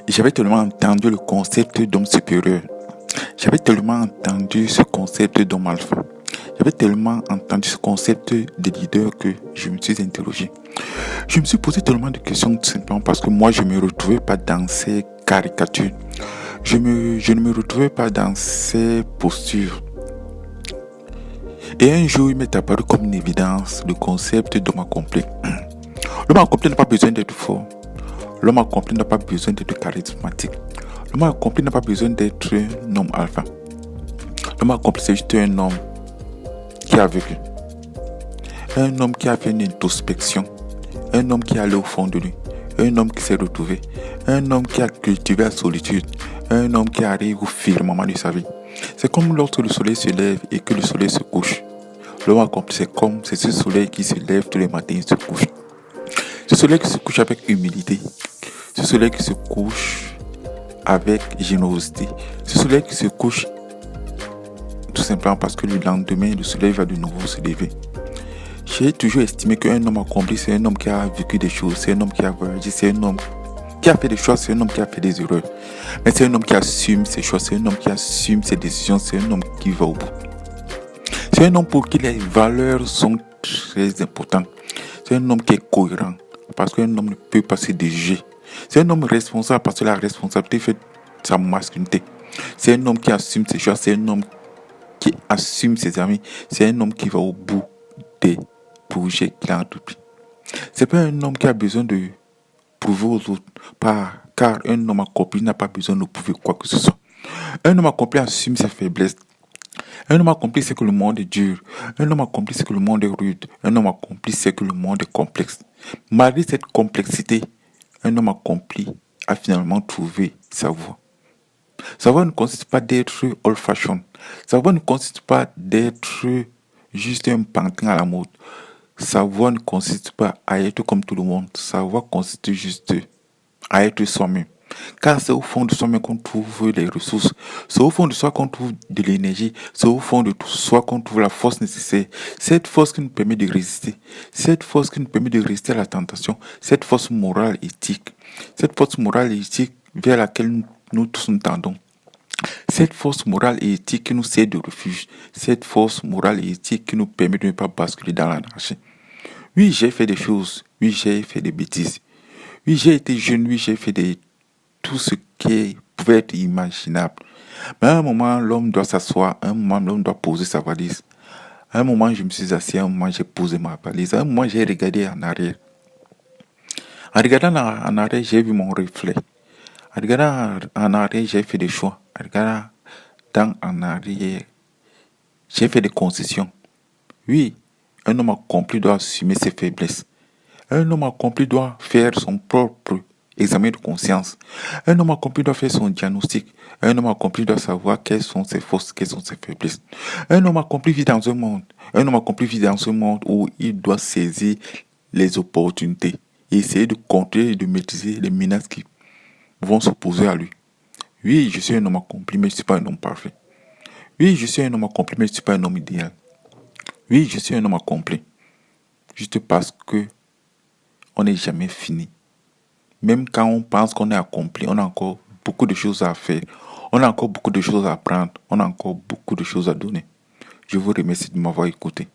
J'avais tellement entendu le concept d'homme supérieur. J'avais tellement entendu ce concept d'homme alpha. J'avais tellement entendu ce concept de leader que je me suis interrogé. Je me suis posé tellement de questions tout simplement parce que moi, je ne me retrouvais pas dans ces caricatures. Je ne me retrouvais pas dans ces postures. Et un jour, il m'est apparu comme une évidence le concept d'homme accompli. L'homme accompli n'a pas besoin d'être fort. L'homme accompli n'a pas besoin d'être charismatique. L'homme accompli n'a pas besoin d'être un homme alpha. L'homme accompli, c'est juste un homme qui a vécu. Un homme qui a fait une introspection. Un homme qui est allé au fond de lui. Un homme qui s'est retrouvé. Un homme qui a cultivé la solitude. Un homme qui arrive au firmament de sa vie. C'est comme lorsque le soleil se lève et que le soleil se couche. L'homme accompli, c'est ce soleil qui se lève tous les matins et se couche. Ce soleil qui se couche avec humilité. Ce soleil qui se couche avec générosité. Ce soleil qui se couche tout simplement parce que le lendemain, le soleil va de nouveau se lever. J'ai toujours estimé qu'un homme accompli, c'est un homme qui a vécu des choses, c'est un homme qui a voyagé, c'est un homme qui a fait des choix, c'est un homme qui a fait des erreurs. Mais c'est un homme qui assume ses choix, c'est un homme qui assume ses décisions, c'est un homme qui va au bout. C'est un homme pour qui les valeurs sont très importantes. C'est un homme qui est cohérent parce qu'un homme ne peut pas se déjuger. C'est un homme responsable parce que la responsabilité fait sa masculinité. C'est un homme qui assume ses choix, c'est un homme qui assume ses amis, c'est un homme qui va au bout des projets qu'il a entrepris. C'est pas un homme qui a besoin de prouver aux autres, car un homme accompli n'a pas besoin de prouver quoi que ce soit. Un homme accompli assume ses faiblesses. Un homme accompli sait que le monde est dur. Un homme accompli sait que le monde est rude. Un homme accompli sait que le monde est complexe. Malgré cette complexité, un homme accompli a finalement trouvé sa voie. Sa voie ne consiste pas d'être old-fashioned. Sa voie ne consiste pas d'être juste un pantin à la mode. Sa voie ne consiste pas à être comme tout le monde. Sa voie consiste juste à être soi-même. Car c'est au fond de soi-même qu'on trouve les ressources. C'est au fond de soi qu'on trouve de l'énergie. C'est au fond de soi qu'on trouve la force nécessaire. Cette force qui nous permet de résister. Cette force qui nous permet de résister à la tentation. Cette force morale et éthique. Cette force morale et éthique vers laquelle nous tous nous tendons. Cette force morale et éthique qui nous sert de refuge. Cette force morale et éthique qui nous permet de ne pas basculer dans l'anarchie. Oui, j'ai fait des choses. Oui, j'ai fait des bêtises. Oui, j'ai été jeune. Oui, j'ai fait tout ce qui pouvait être imaginable. Mais à un moment, l'homme doit s'asseoir. À un moment, l'homme doit poser sa valise. À un moment, je me suis assis. À un moment, j'ai posé ma valise. À un moment, j'ai regardé en arrière. En regardant en arrière, j'ai vu mon reflet. En regardant en arrière, j'ai fait des choix. En regardant en arrière, j'ai fait des concessions. Oui, un homme accompli doit assumer ses faiblesses. Un homme accompli doit faire son propre examen de conscience. Un homme accompli doit faire son diagnostic. Un homme accompli doit savoir quelles sont ses forces, quelles sont ses faiblesses. Un homme accompli vit dans un monde. Un homme accompli vit dans un monde où il doit saisir les opportunités et essayer de contrer et de maîtriser les menaces qui vont s'opposer à lui. Oui, je suis un homme accompli, mais je ne suis pas un homme parfait. Oui, je suis un homme accompli, mais je ne suis pas un homme idéal. Oui, je suis un homme accompli. Juste parce que on n'est jamais fini. Même quand on pense qu'on est accompli, on a encore beaucoup de choses à faire. On a encore beaucoup de choses à apprendre. On a encore beaucoup de choses à donner. Je vous remercie de m'avoir écouté.